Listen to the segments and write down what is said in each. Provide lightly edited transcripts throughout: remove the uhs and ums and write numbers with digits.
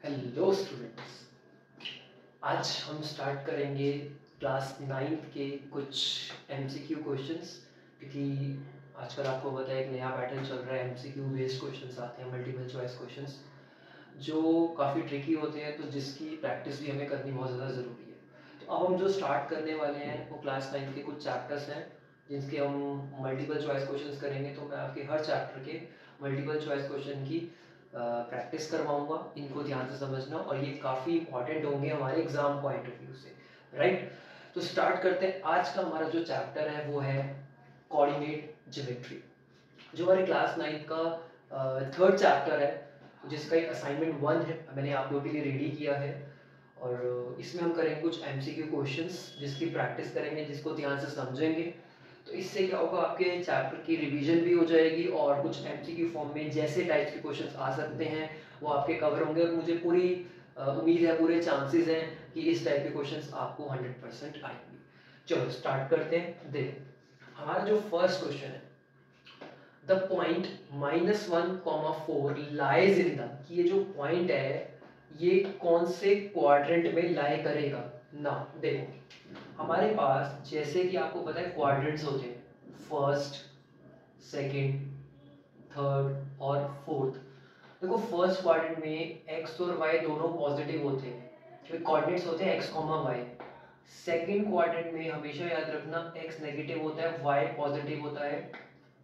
Hello students, आज हम start करेंगे क्लास 9th के कुछ एमसीक्यू क्वेश्चंस। क्योंकि आजकल आपको पता है एक नया पैटर्न चल रहा है, एमसीक्यू बेस्ड क्वेश्चंस आते हैं, मल्टीपल चॉइस क्वेश्चंस जो काफ़ी ट्रिकी होते हैं, तो जिसकी प्रैक्टिस भी हमें करनी बहुत ज़्यादा ज़रूरी है। तो अब हम जो स्टार्ट करने वाले हैं वो क्लास 9th के कुछ चैप्टर्स हैं जिनके हम मल्टीपल चॉइस क्वेश्चंस करेंगे। तो मैं आपके हर चैप्टर के मल्टीपल चॉइस क्वेश्चन की प्रैक्टिस करवाऊंगा। इनको ध्यान से समझना, और ये काफ़ी इंपॉर्टेंट होंगे हमारे एग्जाम पॉइंट ऑफ व्यू से, राइट। तो स्टार्ट करते हैं। आज का हमारा जो चैप्टर है वो है कोऑर्डिनेट ज्योमेट्री, जो हमारे क्लास 9 का थर्ड चैप्टर है, जिसका एक असाइनमेंट 1 है, मैंने आप लोगों के लिए रेडी किया है। और इसमें हम करेंगे कुछ एमसीक्यू क्वेश्चंस जिसकी प्रैक्टिस करेंगे, जिसको ध्यान से समझेंगे। तो इससे क्या होगा, आपके चैप्टर की रिवीजन भी हो जाएगी, और कुछ एमसीक्यू फॉर्म में जैसे टाइप्स के क्वेश्चंस आ सकते हैं वो आपके कवर होंगे। और मुझे पूरी उम्मीद है, पूरे चांसेस हैं कि इस टाइप के क्वेश्चंस आपको 100% आएंगे। चलो स्टार्ट करते हैं। देखो हमारा जो फर्स्ट क्वेश्चन है, the point -1, 4 lies in the, कि ये जो पॉइंट है ये कौन से क्वाड्रेंट में लाई करेगा ना। देखो हमारे पास जैसे कि आपको पता है क्वाड्रेंट्स होते हैं, फर्स्ट, सेकंड, थर्ड और फोर्थ। देखो फर्स्ट क्वाड्रेंट में एक्स और वाई दोनों पॉजिटिव होते हैं, जो कोऑर्डिनेट्स होते हैं x comma y. Second quadrant में हमेशा याद रखना एक्स नेगेटिव होता है, वाई पॉजिटिव होता है।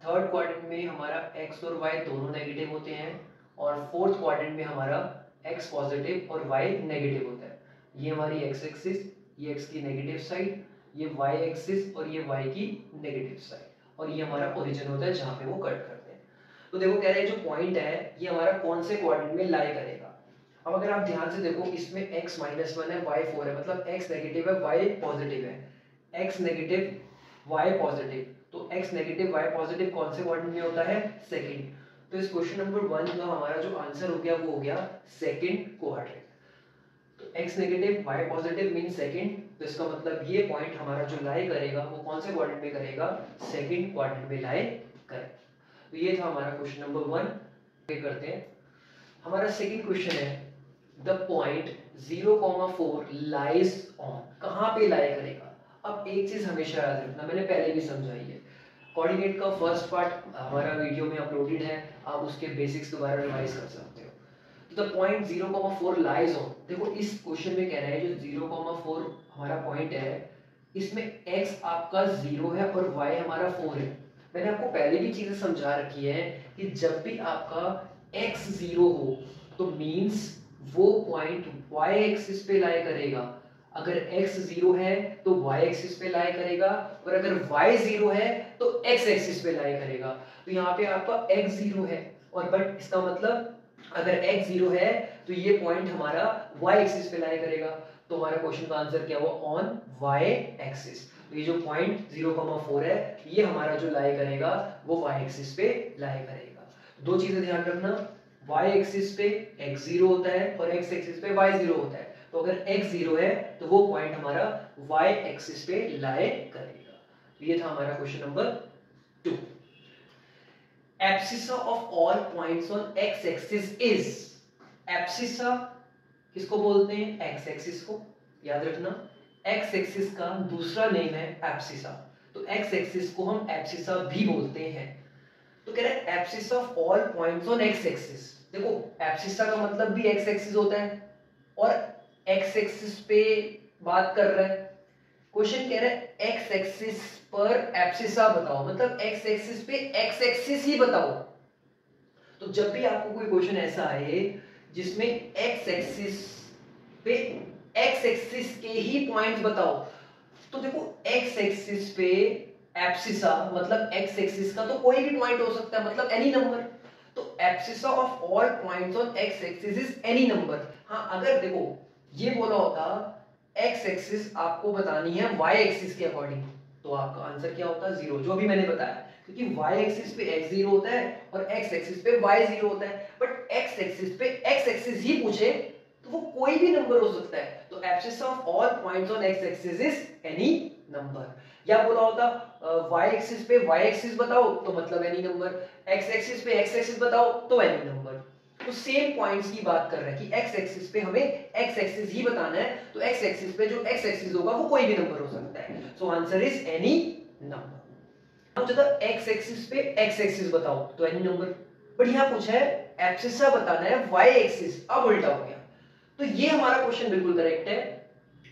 थर्ड क्वाड्रेंट में हमारा एक्स और वाई दोनों नेगेटिव होते हैं, और फोर्थ क्वाड्रेंट में हमारा एक्स पॉजिटिव और वाई नेगेटिव होता है। ये हमारी एक्स एक्सिस, ये एक्स की नेगेटिव साइड, ये वाई एक्सिस और ये वाई की नेगेटिव साइड, और ये हमारा ओरिजिन होता है जहां पे वो कट करते हैं। तो देखो कह रहे हैं जो पॉइंट है ये हमारा कौन से क्वाड्रेंट में लाई करेगा। अब अगर आप ध्यान से देखो, इसमें x -1 है, y 4 है, मतलब x नेगेटिव है, y पॉजिटिव है। x नेगेटिव y पॉजिटिव, तो x नेगेटिव y पॉजिटिव कौन से क्वाड्रेंट में होता है? सेकंड। तो इस क्वेश्चन नंबर 1 का हमारा जो आंसर हो गया वो हो गया सेकंड क्वाड्रेंट। तो x negative y positive mean second, तो इसका मतलब ये पॉइंट हमारा जो लाई करेगा वो कौन से क्वाड्रेंट में करेगा? सेकंड क्वाड्रेंट में लाई करेगा। तो ये था हमारा क्वेश्चन नंबर 1। करते हैं हमारा सेकंड क्वेश्चन है, द पॉइंट 0,4 लाइज ऑन, कहां पे लाई करेगा। अब एक चीज हमेशा याद रखना, मैंने पहले भी समझाई है, कोऑर्डिनेट का फर्स्ट पार्ट हमारा वीडियो में अपलोडेड है, आप उसके बेसिक्स दोबारा रिवाइज कर सकते हो। तो द पॉइंट 0,4 लाइज ऑन, देखो इस क्वेश्चन में कह रहा है जो 0,4 हमारा पॉइंट है, इसमें x आपका 0 है और y हमारा 4 है। मैंने आपको पहले भी चीजें समझा रखी है कि जब भी आपका x 0 हो तो मींस वो पॉइंट y एक्सिस पे लाई करेगा। अगर x 0 है तो y एक्सिस पे लाई करेगा, और अगर y 0 है तो x एक्सिस पे लाई करेगा। तो यहाँ पे आपका x 0 है, और बट इसका मतलब अगर x 0 है तो ये पॉइंट हमारा y एक्सिस पे लाई करेगा। तो हमारा क्वेश्चन का आंसर क्या हुआ? On y axis. तो ये जो पॉइंट 0,4 है ये हमारा जो लाई करेगा वो y एक्सिस पे लाई करेगा। दो चीजें ध्यान रखना, y एक्सिस पे x 0 होता है और x एक्सिस पे y 0 होता है। तो अगर x 0 है तो वो पॉइंट हमारा y एक्सिस पे लाई करेगा। तो ये था हमारा question number 2। Abscissa of all points on x axis is, abscissa किसको बोलते हैं? x एक्सिस को। याद रखना x एक्सिस का दूसरा नेम है एब्सिसा, तो x एक्सिस को हम एब्सिसा भी बोलते हैं। तो कह रहा है abscissa of all points on x axis. देखो एब्सिसा का मतलब भी x एक्सिस होता है, और x एक्सिस पे बात कर रहा है। क्वेश्चन कह रहा है x एक्सिस पर एब्सिसा बताओ, मतलब x एक्सिस पे x एक्सिस ही बताओ। तो जब भी आपको कोई क्वेश्चन ऐसा आए जिसमें x एक्सिस पे x एक्सिस के ही पॉइंट्स बताओ, तो देखो x एक्सिस पे एब्सिसा मतलब x एक्सिस का तो कोई भी पॉइंट हो सकता है, मतलब एनी नंबर। तो abscissa of all points on x axis is any number. हाँ अगर देखो ये बोला होता x एक्सिस आपको बतानी है y एक्सिस के अकॉर्डिंग, तो आपका आंसर क्या होता? 0, जो भी मैंने बताया, क्योंकि y एक्सिस पे x 0 होता है और x एक्सिस पे y 0 होता है। बट x एक्सिस पे x एक्सिस ही पूछे तो वो कोई भी नंबर हो सकता है। तो abscess of all points on x axis is any number. या बोला होता y एक्सिस पे y एक्सिस बताओ तो मतलब एनी नंबर, x एक्सिस पे x एक्सिस बताओ तो एनी नंबर। तो सेम पॉइंट्स की बात कर रहा है कि एक्स एक्सिस पे हमें एक्स एक्सिस ही बताना है, तो एक्स एक्सिस पे जो एक्स एक्सिस होगा वो कोई भी नंबर हो सकता है, so answer is any number. अब जब एक्स एक्सिस पे एक्स एक्सिस बताओ तो एनी नंबर, बट यहां पूछा है एब्सिसा बताना है वाई एक्सिस, अब उल्टा हो गया। तो ये हमारा क्वेश्चन बिल्कुल करेक्ट है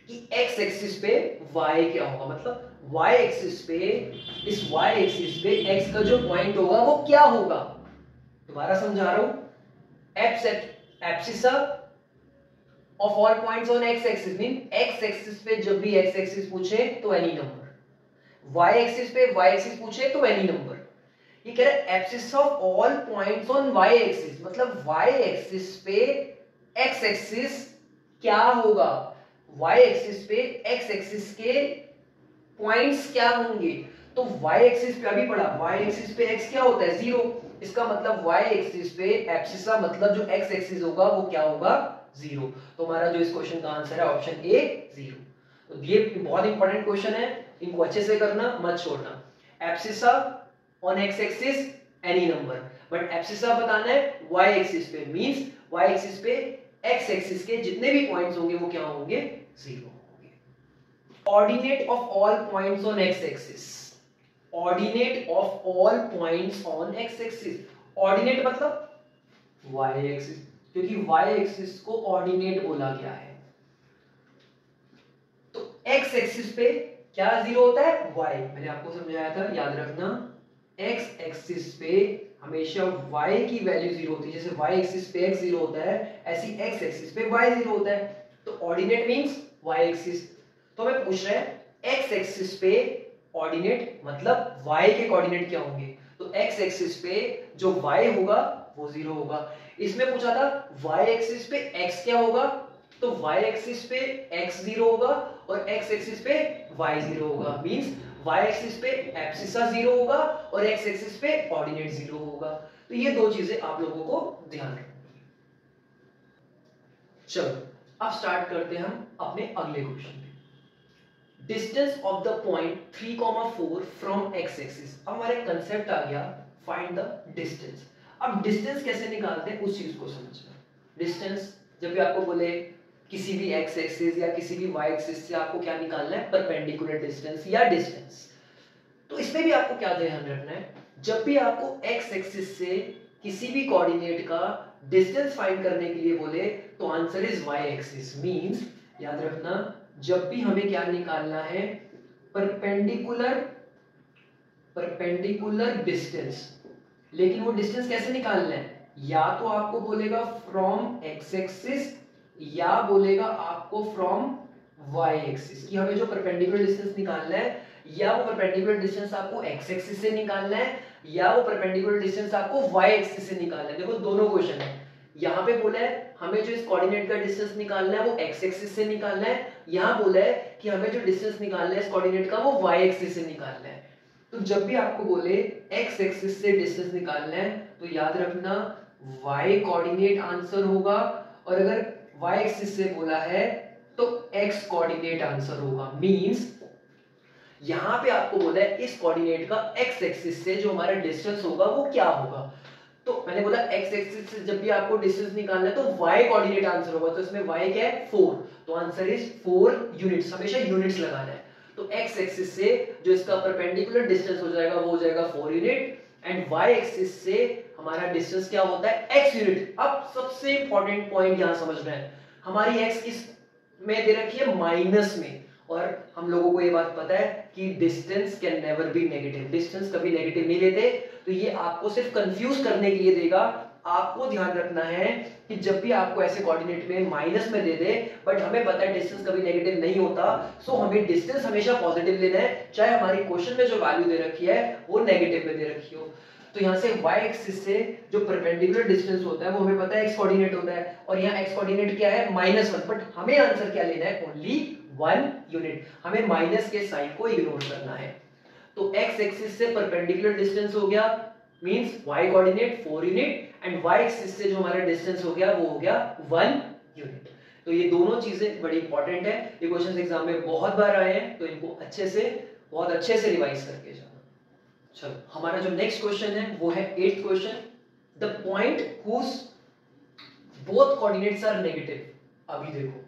कि एक्स एक्सिस पे वाई क्या होगा, मतलब वाई एक्सिस पे, इस वाई एक्सिस पे एक्स का जो पॉइंट होगा वो क्या होगा। दोबारा समझा रहा हूं, abscissa of all points on X axis mean X axis पे जब भी एक्स एक्सिस पूछे तो एनी नंबर, वाई एक्सिस पे वाई एक्सिस पूछे तो एनी नंबर। ये कह रहा है abscissa of all points on Y axis, मतलब वाई एक्सिस पे एक्स एक्सिस क्या होगा, वाई एक्सिस पे एक्स एक्सिस के पॉइंट्स क्या होंगे। तो वाई एक्सिस पे अभी पढ़ा, वाई एक्सिस पे एक्स क्या होता है 0, इसका मतलब वाई एक्सिस पे एब्सिसा मतलब जो एक्स एक्सिस होगा वो क्या होगा 0। तो हमारा जो इस क्वेश्चन का आंसर है ऑप्शन ए 0। तो ये बहुत इंपॉर्टेंट क्वेश्चन है, इनको अच्छे से करना, मत छोड़ना। Abscissa on X axis any number, but abscissa बताना है वाई एक्सिस पे, मींस वाई एक्सिस पे एक्स एक्सिस के जितने भी पॉइंट्स होंगे वो क्या होंगे 0 होंगे। Ordinate of all points on X axis, ordinate of all points on X axis, ordinate मतलब वाई एक्सिस, क्योंकि वाई एक्सिस को ऑर्डिनेट बोला गया है। तो एक्स एक्सिस पे क्या 0 होता है y, मैंने आपको समझाया था, याद रखना एक्स एक्सिस पे हमेशा y की वैल्यू 0 होती है, जैसे y एक्सिस पे x 0 होता है ऐसी x एक्सिस पे y 0 होता है। तो ऑर्डिनेट मींस y एक्सिस। तो हमें पूछ रहा है x एक्सिस पे ऑर्डिनेट मतलब y के कोऑर्डिनेट क्या होंगे, तो x एक्सिस पे जो y होगा वो 0 होगा। इसमें पूछा था y एक्सिस पे x क्या होगा, तो y एक्सिस पे x 0 होगा और x एक्सिस पे y 0 होगा, मींस y एक्सिस पे एब्सिसा 0 होगा और x एक्सिस पे ऑर्डिनेट 0 होगा। तो ये दो चीजें आप लोगों को ध्यान रखनी है। चलो अब स्टार्ट करते हैं हम अपने अगले क्वेश्चन पे। Distance of the point 3,4 from x axis. अब हमारे कंसेप्ट आ गया फाइंड द डिस्टेंस। अब डिस्टेंस कैसे निकालते हैं उस चीज को समझना। डिस्टेंस जब भी आपको बोले किसी भी x एक्सिस या किसी भी y एक्सिस से आपको क्या निकालना है, परपेंडिकुलर डिस्टेंस या डिस्टेंस। तो इसमें भी आपको क्या ध्यान रखना है, जब भी आपको x एक्सिस से किसी भी कोऑर्डिनेट का डिस्टेंस फाइंड करने के लिए बोले तो answer is y axis, means याद रखना जब भी हमें क्या निकालना है, परपेंडिकुलर डिस्टेंस। लेकिन वो डिस्टेंस कैसे निकालना है, या तो आपको बोलेगा फ्रॉम x एक्सिस या बोलेगा आपको फ्रॉम y एक्सिस, कि हमें जो परपेंडिकुलर डिस्टेंस निकालना है या वो परपेंडिकुलर डिस्टेंस आपको x एक्सिस से निकालना है या वो परपेंडिकुलर डिस्टेंस आपको y एक्सिस से निकालना है। देखो दोनों क्वेश्चन है, यहाँ पे बोला है हमें जो इस कोऑर्डिनेट का डिस्टेंस निकालना है वो x एक्सिस से निकालना है, यहाँ बोला है कि हमें जो डिस्टेंस निकालना है इस कोऑर्डिनेट का वो y एक्सिस से निकालना है। तो जब भी आपको बोले x एक्सिस से डिस्टेंस निकालना है तो याद रखना y कोऑर्डिनेट आंसर होगा, और अगर y एक्सिस से बोला है तो x कोऑर्डिनेट आंसर होगा। मींस यहां पे आपको बोला है इस कोऑर्डिनेट का x एक्सिस से जो हमारा डिस्टेंस होगा वो क्या होगा। तो मैंने बोला x एक्सिस से जब भी आपको डिस्टेंस निकालना है तो y कोऑर्डिनेट आंसर होगा, तो इसमें y क्या है 4, तो आंसर इज 4 यूनिट्स, हमेशा यूनिट्स लगाना है। तो x एक्सिस से जो इसका परपेंडिकुलर डिस्टेंस हो जाएगा वो हो जाएगा 4 यूनिट, एंड y एक्सिस से हमारा डिस्टेंस क्या होता है x यूनिट। अब सबसे इंपॉर्टेंट पॉइंट यहां समझना है, हमारी x किस में दे रखी है माइनस में, और हम लोगों को ये बात पता है कि distance can never be negative, distance कभी नेगेटिव नहीं लेते। तो ये आपको सिर्फ कंफ्यूज करने के लिए देगा। आपको ध्यान रखना है कि जब भी आपको ऐसे कोऑर्डिनेट में माइनस में दे दे, बट हमें पता है डिस्टेंस कभी नेगेटिव नहीं होता, सो हमें डिस्टेंस हमेशा पॉजिटिव लेना है, चाहे हमारी क्वेश्चन में जो वैल्यू दे रखी है वो नेगेटिव में दे रखी हो। तो यहाँ से y एक्सिस से जो परपेंडिकुलर डिस्टेंस होता है वो हमें पता है x कोऑर्डिनेट होता है, और यहाँ x कोऑर्डिनेट क्या है -1, बट हमें आंसर क्या लेना है ओनली 1 यूनिट, हमें माइनस के साइन को इग्नोर करना है। तो x एक्सिस से परपेंडिकुलर डिस्टेंस हो गया means y coordinate 4 unit, and y axis से जो हमारा डिस्टेंस हो गया वो हो गया 1 यूनिट। तो ये दोनों चीजें बड़ी इंपॉर्टेंट है, ये क्वेश्चंस एग्जाम में बहुत बार आए हैं, तो इनको बहुत अच्छे से रिवाइज करके जाना। चलो हमारा जो नेक्स्ट क्वेश्चन है वो है 8th question, the point whose both coordinates are negative. अभी देखो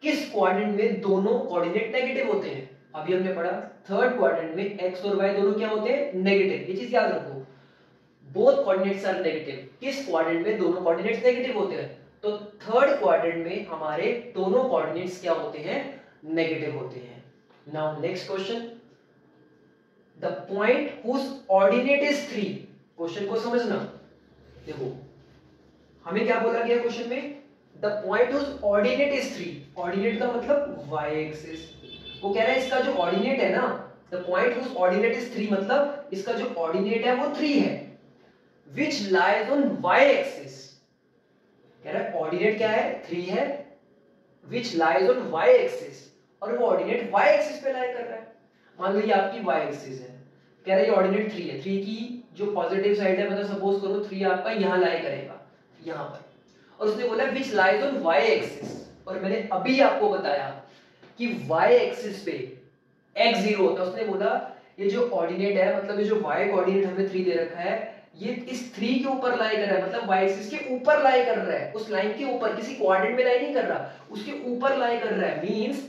किस क्वाड्रेंट में दोनों कोऑर्डिनेट नेगेटिव होते हैं? अभी हमने पढ़ा थर्ड क्वाड्रेंट में x और y दोनों क्या होते हैं? नेगेटिव। ये चीज याद रखो, बोथ कोऑर्डिनेट्स आर नेगेटिव। किस क्वाड्रेंट में दोनों कोऑर्डिनेट्स नेगेटिव होते हैं? तो थर्ड क्वाड्रेंट में हमारे दोनों कोऑर्डिनेट्स क्या होते हैं? नेगेटिव होते हैं। Now next question, the point whose ordinate is 3। Question को समझना। देखो हमें क्या बोला गया क्वेश्चन में? The point whose ordinate is 3। Ordinate का मतलब y एक्सिस। वो कह रहा है इसका जो ऑर्डिनेट है ना, the point whose ordinate is 3 मतलब इसका जो ऑर्डिनेट है वो 3 है, which lies on y axis। कह रहा है ऑर्डिनेट क्या है? 3 है, which lies on y axis, और वो ऑर्डिनेट y एक्सिस पे लाई कर रहा है। मान लो ये आपकी y एक्सिस है, कह रहा है ये ऑर्डिनेट 3 है। 3 की जो पॉजिटिव साइड है, मतलब सपोज करो 3 आपका यहां लाई करेगा, यहां पर, और उसने बोला which lies on y axis। और मैंने अभी आपको बताया कि y एक्सिस पे x 0 होता है। उसने बोला ये जो ऑर्डिनेट है, मतलब ये जो y कोऑर्डिनेट हमें 3 दे रखा है, ये इस 3 के ऊपर लाई कर रहा है, मतलब y एक्सिस के ऊपर लाई कर रहा है, उस लाइन के ऊपर, किसी कोऑर्डिनेट में लाई नहीं कर रहा, उसके ऊपर लाई कर रहा है। मींस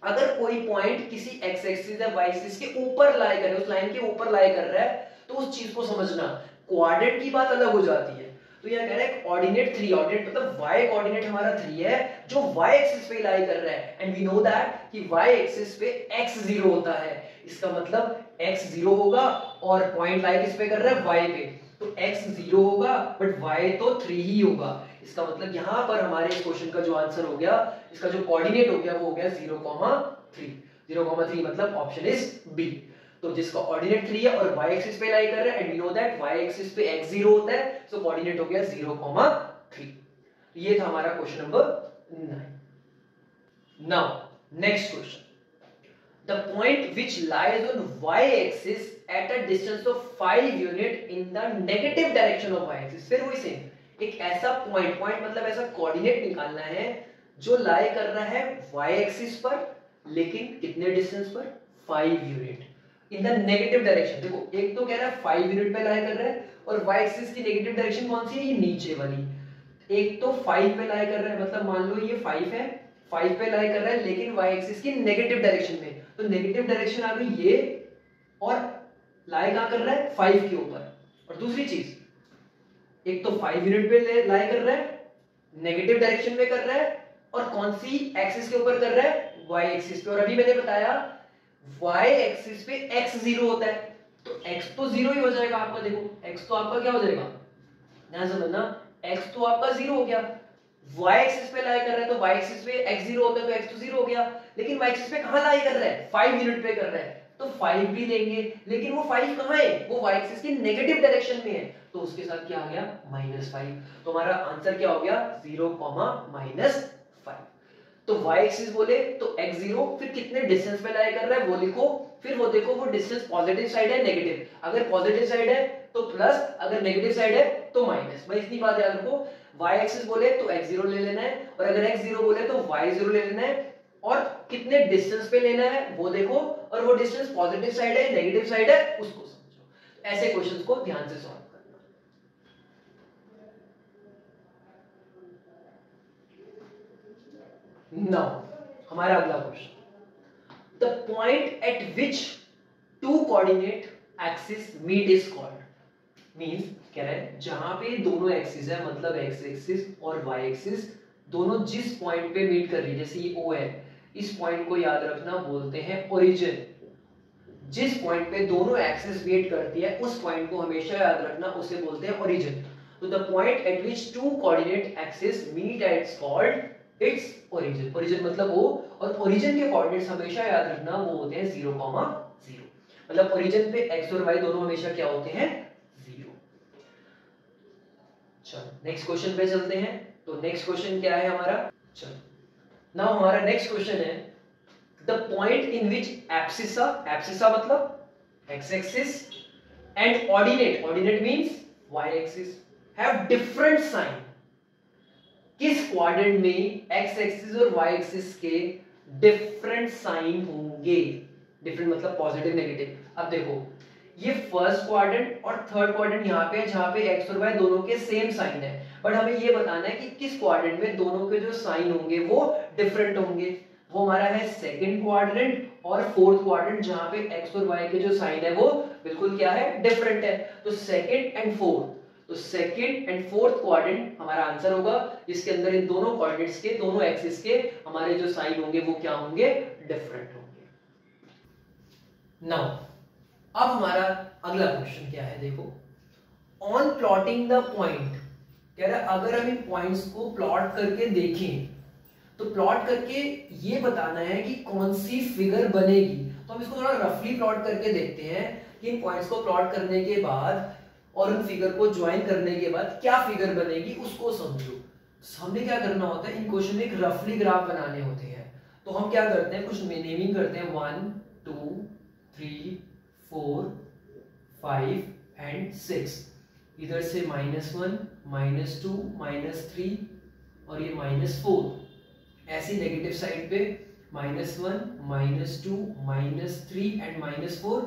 अगर कोई पॉइंट किसी x एक्सिस या y एक्सिस के ऊपर लाई कर रहा है, उस लाइन के ऊपर लाई कर रहा है, तो उस चीज को समझना। कोऑर्डिनेट की बात अलग हो जाती है। तो यह कह रहा है ऑर्डिनेट 3, ऑर्डिनेट मतलब y कोऑर्डिनेट हमारा 3 है जो y एक्सिस पे लाई कर रहा है, एंड वी नो दैट कि y एक्सिस पे x 0 होता है। इसका मतलब x 0 होगा और पॉइंट लाई किस पे कर रहा है? y पे, तो x 0 होगा बट y तो 3 ही होगा। इसका मतलब यहां पर हमारे इस क्वेश्चन का जो आंसर हो गया, इसका जो कोऑर्डिनेट हो गया वो हो गया 0,3। 0,3 मतलब ऑप्शन इज बी। तो जिसका ऑर्डिनेट 3 है और y एक्सिस पे लाई कर रहा है, and we know that y axis पे x 0 होता है, सो कोऑर्डिनेट हो गया 0,3। ये था हमारा question number 9। Now next question, the point which lies on y axis at a distance of 5 unit in the negative direction of y axis. फिर वही सेम, एक ऐसा पॉइंट मतलब ऐसा कोऑर्डिनेट निकालना है जो लाई कर रहा है y एक्सिस पर, लेकिन कितने डिस्टेंस पर? 5 unit in the negative direction. देखो एक तो कह रहा है 5 यूनिट पे लाई कर रहा है, और y एक्सिस की नेगेटिव डायरेक्शन कौन सी है? ये नीचे वाली। एक तो 5 पे लाई कर रहा है, मतलब मान लो ये 5 है, 5 पे लाई कर रहा है लेकिन y एक्सिस की नेगेटिव डायरेक्शन में, तो नेगेटिव डायरेक्शन आ गई ये, और लाई कहां कर रहा है? 5 के ऊपर। और दूसरी चीज, एक तो 5 यूनिट पे लाई कर रहा है, नेगेटिव डायरेक्शन में कर रहा है, और कौन सी एक्सिस के ऊपर कर रहा है? y एक्सिस पे। और अभी मैंने बताया y एक्सिस पे x 0 होता है, तो x तो 0 ही हो जाएगा आपका। देखो x तो आपका क्या हो जाएगा, ध्यान से समझना, x तो आपका 0 हो गया। y एक्सिस पे लाई कर रहा है, तो y एक्सिस पे x 0 होता है, तो x तो 0 हो गया। लेकिन y एक्सिस पे कहां लाई कर रहा है? 5 यूनिट पे कर रहा है, तो 5 भी लेंगे, लेकिन वो 5 कहां है? वो y एक्सिस की नेगेटिव डायरेक्शन में है, तो उसके साथ क्या आ गया? -5। तो हमारा आंसर क्या हो गया? 0, -5। तो y एक्सिस बोले तो x 0, फिर कितने डिस्टेंस पे लाई कर रहा है वो लिखो, फिर वो देखो वो डिस्टेंस पॉजिटिव साइड है नेगेटिव, अगर पॉजिटिव साइड है तो प्लस, अगर नेगेटिव साइड है तो माइनस। भाई इतनी बात याद रखो, y एक्सिस बोले तो x 0 ले लेना है, और अगर x 0 बोले तो y 0 ले लेना है, और कितने डिस्टेंस पे लेना है वो देखो, और वो डिस्टेंस पॉजिटिव साइड है नेगेटिव साइड है उसको समझो। ऐसे क्वेश्चंस को ध्यान से सॉल्व करना। नाउ हमारा अगला question, the point at which two coordinate axis meet is called. Means कह रहा है जहां पे दोनों एक्सिस है, मतलब x एक्सिस और y एक्सिस दोनों जिस पॉइंट पे मीट कर रही है, जैसे ये O है, इस पॉइंट को याद रखना बोलते हैं ओरिजिन। जिस पॉइंट पे दोनों एक्सिस मीट करती है उस पॉइंट को हमेशा याद रखना, उसे बोलते हैं ओरिजिन। तो the point at which two coordinate axis meet at called it's origin. Origin मतलब वो, और ओरिजिन के कोऑर्डिनेट्स हमेशा याद रखना वो होते हैं 0,0। मतलब ओरिजिन पे x और y दोनों हमेशा क्या होते हैं? 0। चलो नेक्स्ट क्वेश्चन पे चलते हैं। तो नेक्स्ट क्वेश्चन क्या है हमारा? चलो नाउ हमारा नेक्स्ट क्वेश्चन है, the point in which abscissa, abscissa मतलब x axis, and ordinate, ordinate means y axis, have different sign. किस क्वाड्रेंट में x एक्सिस और y एक्सिस के डिफरेंट साइन होंगे? डिफरेंट मतलब पॉजिटिव नेगेटिव। अब देखो ये फर्स्ट क्वाड्रेंट और थर्ड क्वाड्रेंट यहाँ पे है जहाँ पे एक्स और वाई दोनों के सेम साइन है, बट हमें ये बताना है कि किस क्वाड्रेंट में दोनों के जो साइन होंगे वो डिफरेंट होंगे। वो हमारा है सेकंड क्वाड्रेंट और फोर्थ क्वाड्रेंट जहाँ पे एक्स और वाई के जो साइन है वो बिल्कुल क्या है, डिफरेंट है। तो सेकंड एंड फोर्थ, तो सेकंड एंड फोर्थ क्वाड्रेंट हमारा आंसर होगा, जिसके अंदर इन दोनों कोऑर्डिनेट्स के, दोनों एक्सिस के हमारे जो साइन होंगे वो क्या होंगे, डिफरेंट होंगे। नाउ अब हमारा अगला क्वेश्चन क्या है, देखो ऑन प्लॉटिंग द पॉइंट, कह रहा है अगर हम इन पॉइंट्स को प्लॉट करके देखें तो प्लॉट करके ये बताना है कि कौन सी फिगर बनेगी। तो हम इसको थोड़ा रफली प्लॉट करके देखते हैं कि इन पॉइंट्स को प्लॉट करने के बाद और उन फिगर को ज्वाइन करने के बाद क्या फिगर बनेगी उसको समझो। हमने क्या करना होता है, इन क्वेश्चन में एक रफली ग्राफ बनाने होते हैं। तो हम क्या करते हैं, कुछ नेमिंग करते हैं 1 2 3 4 5 एंड 6, इधर से -1 -2 -3 और ये -4, ऐसी नेगेटिव साइड पे -1 -2 -3 एंड -4,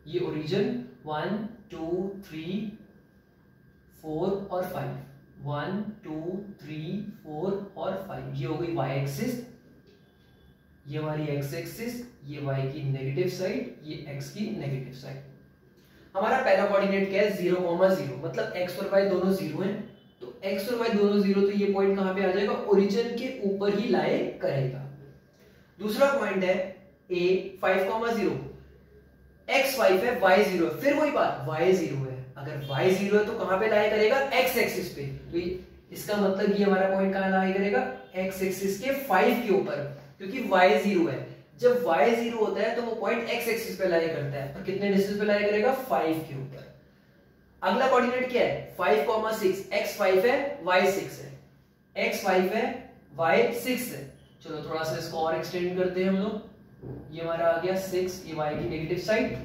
ये ओरिजिन 1 2 3 4 और 5, 1 2 3 4 और 5, ये हो गई y एक्सिस, ये हमारी x एक्सिस, ये y की नेगेटिव साइड, ये x की नेगेटिव साइड। हमारा पहला कोऑर्डिनेट क्या है, 0,0, मतलब x और y दोनों 0 हैं, तो x और y दोनों 0, तो ये पॉइंट कहां पे आ जाएगा, ओरिजिन के ऊपर ही लाई करेगा। दूसरा पॉइंट है a 5,0, x 5 है y 0 है, फिर वही बात y 0 है, अगर y 0 है तो कहां पे लाई करेगा, x एक्सिस पे, तो इसका मतलब ये हमारा पॉइंट कहां लाई करेगा, x एक्सिस के 5 के ऊपर, क्योंकि y 0 है। जब y 0 होता है तो वो पॉइंट x एक्सिस पे लाई करता है, और कितने डिस्टेंस पे लाई करेगा, 5 के ऊपर। अगला कोऑर्डिनेट क्या है, 5,6, x 5 है y 6 है, x 5 है y 6 है। चलो थोड़ा सा इसको और एक्सटेंड करते हैं हम लोग, ये हमारा आ गया 6, ये y की नेगेटिव साइड,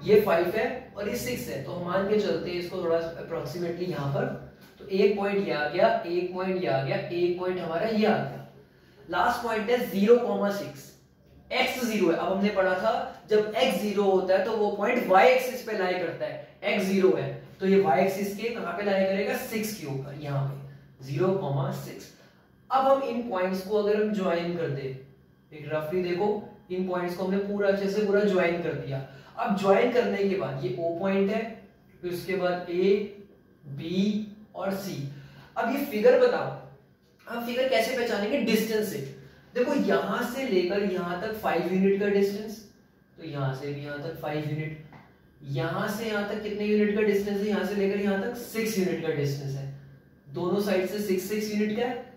ये 5 है और ये 6 है, तो हम मान के चलते हैं इसको थोड़ा अप्रोक्सीमेटली यहाँ पर, तो एक पॉइंट ये आ गया, एक पॉइंट ये आ गया, एक पॉइंट हमारा ये आ गया। लास्ट पॉइंट है 0,6, x 0 है। अब हमने पढ़ा था जब x 0 होता है तो वो पॉइंट y एक्सिस पे लाई करता है, x 0 है तो ये y एक्सिस के कहां पे लाई करेगा, 6 के ऊपर, यहाँ पे 0,6। अब हम इन पॉइंट्स को अगर हम ज्वाइन कर दे, एक रफली देखो, इन पॉइंट्स को हमने पूरा अच्छे से पूरा ज्वाइन कर दिया। अब ज्वाइन करने के बाद ये O पॉइंट है, फिर उसके बाद A, B और C। अब ये फिगर बताओ, हम फिगर कैसे पहचानेंगे, डिस्टेंस से। देखो यहां से लेकर यहां तक 5 यूनिट का डिस्टेंस, तो यहां से भी यहां तक 5 यूनिट, यहां से यहां तक कितने यूनिट का डिस्टेंस है, यहां से लेकर यहां तक 6 यूनिट का डिस्टेंस है, दोनों साइड से 6 यूनिट का है,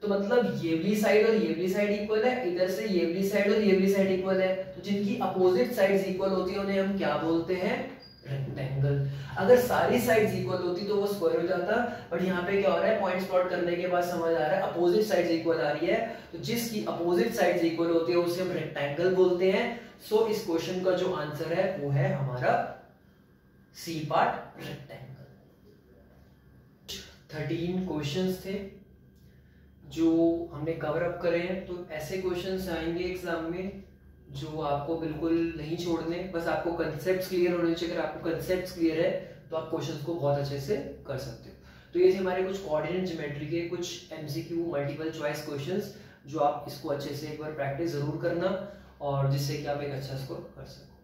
तो मतलब ये वाली साइड और ये वाली साइड इक्वल है, इधर से ये वाली साइड और ये वाली साइड इक्वल है, तो जिनकी अपोजिट साइड्स इक्वल होती है उन्हें हम क्या बोलते हैं, रेक्टेंगल। अगर सारी साइड्स इक्वल होती तो वो स्क्वायर हो जाता, बट यहाँ पे क्या हो रहा है, पॉइंट्स प्लॉट करने के बाद समझ आ रहा है अपोजिट साइड्स इक्वल आ रही है, तो जिसकी अपोजिट साइड्स इक्वल होती है उसे हम रेक्टेंगल बोलते हैं। सो इस क्वेश्चन का जो आंसर है वो है हमारा सी पार्ट, रेक्टेंगल। 13 क्वेश्चंस थे जो हमने कवर अप करे हैं, तो ऐसे क्वेश्चंस आएंगे एग्जाम में जो आपको बिल्कुल नहीं छोड़ने, बस आपको कंसेप्ट्स क्लियर होने चाहिए। अगर आपको कंसेप्ट्स क्लियर है तो आप क्वेश्चंस को बहुत अच्छे से कर सकते हो। तो ये थे हमारे कुछ कोऑर्डिनेट ज्योमेट्री के कुछ एमसीक्यू मल्टीपल चॉइस क्वेश्चंस, जो आप इसको अच्छे से एक बार प्रैक्टिस जरूर करना, और जिससे कि आप एक अच्छा स्कोर कर सको।